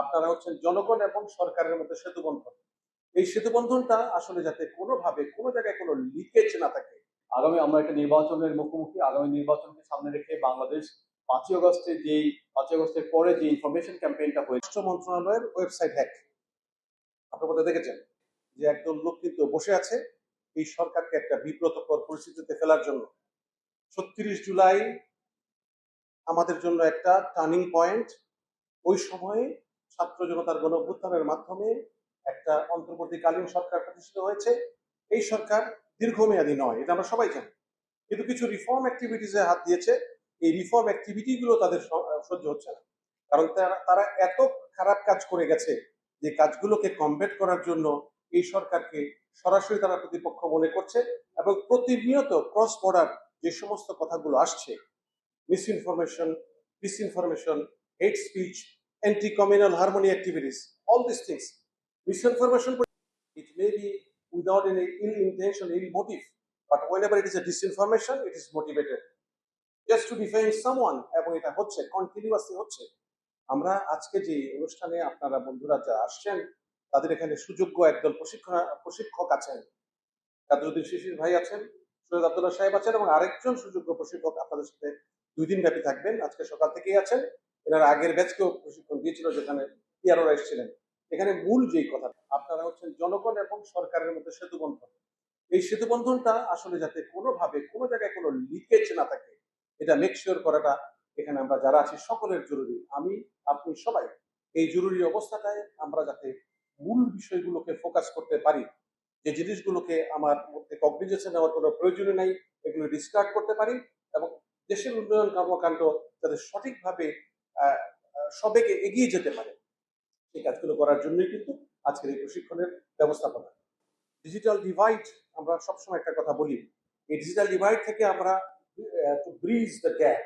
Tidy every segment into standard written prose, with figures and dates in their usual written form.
আপনারা হচ্ছেন জনগণ এবং সরকারের মধ্যে সেতুবন্ধন। এই সেতুবন্ধনটা আসলে যাতে কোনোভাবে কোনো জায়গায় কোনো লিকেজ না থাকে। আগামী আমরা একটা নির্বাচনের মুখোমুখি। আগামী নির্বাচনকে সামনে রেখে বাংলাদেশ 5ই আগস্টের পরে যে ইনফরমেশন ক্যাম্পেইনটা হয়েছে, স্বরাষ্ট্র মন্ত্রণালয়ের ওয়েবসাইট হ্যাক আপনার মধ্যে দেখেছেন যে একদল লোক কিন্তু বসে আছে এই সরকারকে একটা বিব্রতকর পরিস্থিতিতে ফেলার জন্য। ৩৬ জুলাই আমাদের জন্য একটা টার্নিং পয়েন্ট। ওই সময়ে ছাত্র জনতার গণ অভ্যুত্থানের মাধ্যমে একটা অন্তর্বর্তীকালীন সরকার প্রতিষ্ঠিত হয়েছে। এই সরকার দীর্ঘমেয়াদী নয়, এটা আমরা সবাই জানি, কিন্তু কিছু রিফর্ম অ্যাক্টিভিটিসে হাত দিয়েছে। এই রিফর্ম অ্যাক্টিভিটি গুলো তাদের সহ্য হচ্ছে না, কারণ তারা এত খারাপ কাজ করে গেছে যে কাজগুলোকে কমব্যাট করার জন্য এই সরকারকে সরাসরি তারা প্রতিপক্ষ মনে করছে এবং প্রতিনিয়ত ক্রস বর্ডার যে সমস্ত কথাগুলো আসছে, misinformation, disinformation, hate speech, anti-communal harmony activities, all these things. Misinformation, it may be without any ill intention, ill motive, but whenever it is a disinformation, it is motivated. Just to defame someone, এবং এটা হচ্ছে continuously হচ্ছে। আমরা আজকে যে অনুষ্ঠানে আপনারা বন্ধুরা যা আসছেন, তাদের এখানে সুযোগ্য একদল প্রশিক্ষক আছেন। কাদরুদ্দিন শিশির ভাই আছেন, সৈয়দ আব্দুল্লাহ সাহেব আছেন এবং আরেকজন সুযোগ্য প্রশিক্ষক আপনাদের সাথে 2 দিন ব্যাপী থাকবেন। আজকে সকাল থেকেই আছেন। এনারা আগের ব্যাচকেও প্রশিক্ষণ দিয়েছিল, যেখানে পিআরওরা এসেছিলেন। এখানে মূল যেই কথা, আপনারা হচ্ছেন জনগণ এবং সরকারের মধ্যে সেতুবন্ধন। এই সেতুবন্ধনটা আসলে যাতে কোনোভাবে কোনো জায়গায় কোনো লিকেজ না থাকে, এটা মেক শিওর করাটা এখানে আমরা যারা আছি সকলের জরুরি। আমি, আপনি সবাই এই জরুরি অবস্থাটায় আমরা যাতে মূল বিষয়গুলোকে ফোকাস করতে পারি, যে জিনিসগুলোকে আমার মধ্যে কগনিজেশন নেওয়ার কোনো প্রয়োজনই নাই, এগুলো ডিসকার্ড করতে পারি এবং দেশের উন্নয়ন কর্মকাণ্ড যাতে সঠিকভাবে সবেগে এগিয়ে যেতে পারে, এই কাজগুলো করার জন্যই কিন্তু আজকের এই প্রশিক্ষণের ব্যবস্থাপনা। ডিজিটাল ডিভাইড, আমরা সবসময় একটা কথা বলি, এই ডিজিটাল ডিভাইড থেকে আমরা টু ব্রিজ দ্য গ্যাপ,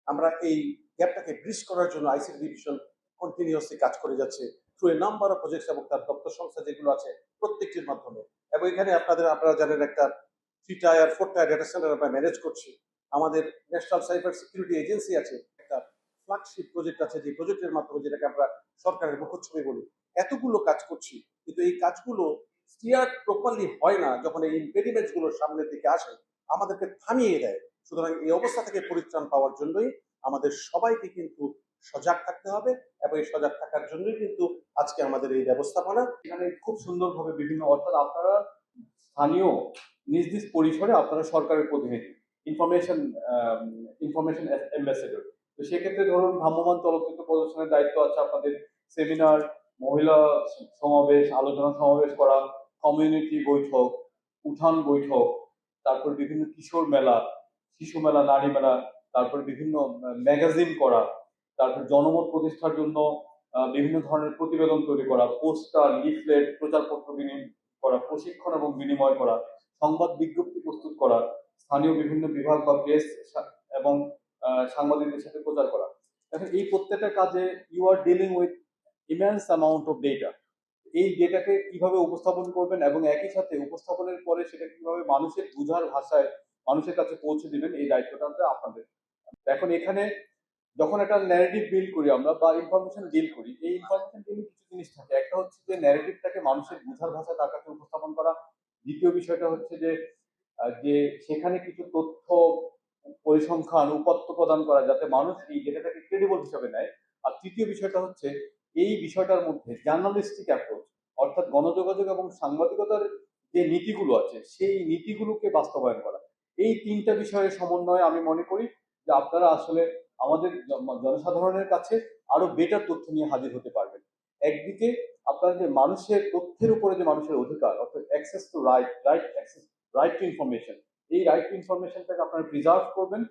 আমরা এই গ্যাপটাকে ব্রিজ করার জন্য আইসিটি ডিভিশন কন্টিনিউয়াসলি কাজ করে যাচ্ছে through a number of projects এবং তার দপ্তর সংস্থা যেগুলো আছে প্রত্যেকটির মাধ্যমে। এবং এখানে আপনারা জানেন একটা 3 টায়ার 4 টায়ার ডেটা সেন্টার আমরা ম্যানেজ করছি। আমাদের ন্যাশনাল সাইবার সিকিউরিটি এজেন্সি আছে, একটা ফ্ল্যাগশিপ প্রজেক্ট আছে, যে প্রজেক্টের মাধ্যমে যেটাকে আমরা সরকারের মুখচ্ছবি বলি। এতগুলো কাজ করছি, কিন্তু এই কাজগুলো স্টিয়ার প্রপারলি হয় না যখন এই ইম্পেডিমেন্টস গুলো সামনের দিকে আসে, আমাদেরকে থামিয়ে দেয়। সুতরাং এই অবস্থা থেকে পরিত্রাণ পাওয়ার জন্যই আমাদের সবাইকে কিন্তু সজাগ থাকতে হবে এবং এই সজাগ থাকার জন্যই কিন্তু আজকে আমাদের এই ব্যবস্থাপনা। এখানে খুব সুন্দরভাবে বিভিন্ন, অর্থাৎ আপনারা স্থানীয় নিজ নিজ পরিসরে আপনারা সরকারের প্রতিনিধি, ইনফরমেশন ইনফরমেশন অ্যাম্বাসেডর। তো সেক্ষেত্রে ধরুন ভ্রাম্যমাণ চলচ্চিত্র প্রদর্শনের দায়িত্ব আছে আপনাদের, সেমিনার, মহিলা সমাবেশ, আলোচনা সমাবেশ করা, কমিউনিটি বৈঠক, উঠান বৈঠক, তারপর বিভিন্ন কিশোর মেলা, শিশু মেলা, নারী মেলা, তারপর বিভিন্ন ম্যাগাজিন করা, তারপর জনমত প্রতিষ্ঠার জন্য বিভিন্ন ধরনের প্রতিবেদন তৈরি করা, পোস্টার, লিফলেট, প্রচারপত্র করা, প্রশিক্ষণ এবং বিনিময় করা, সংবাদ বিজ্ঞপ্তি প্রস্তুত করা, স্থানীয় বিভিন্ন বিভাগ বা প্রেস এবং সাংবাদিকদের সাথে প্রচার করা। এখন এই প্রত্যেকটা কাজে you are dealing with immense amount of data. এই ডেটাকে কিভাবে উপস্থাপন করবেন এবং একই সাথে উপস্থাপনের পরে সেটা কিভাবে মানুষের বুঝার ভাষায় মানুষের কাছে পৌঁছে দিবেন, এই দায়িত্বটা আপনাদের। এখন এখানে যখন একটা ন্যারেটিভ বিল্ড করি আমরা বা ইনফরমেশন ডিল করি, এই ইনফরমেশন ডিলে কিছু জিনিস থাকে। একটা হচ্ছে যে ন্যারেটিভটাকে মানুষের বোঝার ভাষায় তার কাছে উপস্থাপন করা। দ্বিতীয় বিষয়টা হচ্ছে যে যে সেখানে কিছু তথ্য, পরিসংখ্যান, উপাত্ত প্রদান করা যাতে মানুষ এই ডেটাটাকে ক্রেডিবল হিসাবে নেয়। আর তৃতীয় বিষয়টা হচ্ছে এই বিষয়টার মধ্যে জার্নালিস্টিক অ্যাপ্রোচ, অর্থাৎ গণযোগাযোগ এবং সাংবাদিকতার যে নীতিগুলো আছে সেই নীতিগুলোকে বাস্তবায়ন করা। এই 3টা বিষয়ের সমন্বয়ে আমি মনে করি যে আপনারা আসলে আমাদের জনসাধারণের কাছে আরো বেটার তথ্য নিয়ে হাজির হতে পারবেন। একদিকে আপনার যে মানুষের তথ্যের উপরে যে মানুষের অধিকার, অর্থাৎ access to right two information, এই রাইট টু ইনফরমেশনটাকে আপনারা প্রিজার্ভ করবেন।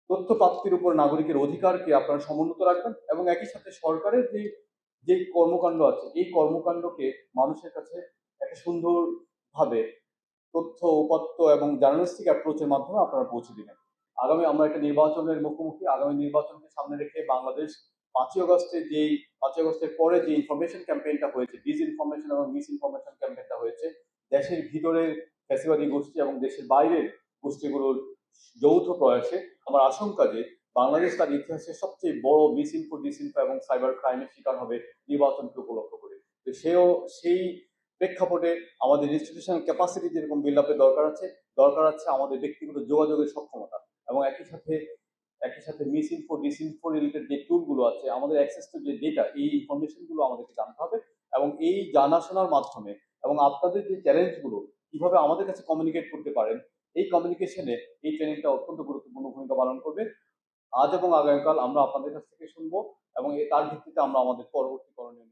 তথ্য প্রাপ্তির উপর নাগরিকের অধিকারকে আপনারা সমুন্নত রাখবেন এবং একই সাথে সরকারের যে কর্মকাণ্ড আছে এই কর্মকাণ্ডকে মানুষের কাছে একটা সুন্দরভাবে তথ্য, উপাত্ত এবং জার্নালিস্টিক অ্যাপ্রোচের মাধ্যমে আপনারা পৌঁছে দিবেন। আমরা একটা নির্বাচনের মুখোমুখি। আগামী নির্বাচনকে সামনে রেখে বাংলাদেশ 5ই আগস্টের পরে যে ইনফরমেশন ক্যাম্পেইনটা হয়েছে, ডিসইনফরমেশন এবং মিসইনফরমেশন ক্যাম্পেইনটা হয়েছে, দেশের ভিতরের ফ্যাসিবাদী গোষ্ঠী এবং দেশের বাইরের গোষ্ঠীগুলোর যৌথ প্রয়াসে আমার আশঙ্কা যে বাংলাদেশ তার ইতিহাসে সবচেয়ে বড় মিসইনফো ডিসইনফো এবং সাইবার ক্রাইমের শিকার হবে নির্বাচনকে উপলক্ষ করে। তো সেই প্রেক্ষাপটে আমাদের ইনস্টিটিউশনাল ক্যাপাসিটি যেরকম বিল্ড আপের দরকার আছে আমাদের ব্যক্তিগত যোগাযোগের সক্ষমতা, এবং একই সাথে মিসইনফো ডিসইনফো রিলেটেড যে টুলগুলো আছে, আমাদের অ্যাক্সেস টু যে ডেটা, এই ইনফরমেশনগুলো আমাদেরকে জানতে হবে। এবং এই জানাশোনার মাধ্যমে এবং আপনাদের যে চ্যালেঞ্জগুলো কিভাবে আমাদের কাছে কমিউনিকেট করতে পারেন, এই কমিউনিকেশনে এই ট্রেনিংটা অত্যন্ত গুরুত্বপূর্ণ ভূমিকা পালন করবে। আজ এবং আগামীকাল আমরা আপনাদের কাছ থেকে শুনবো এবং তার ভিত্তিতে আমরা আমাদের পরবর্তী করণীয়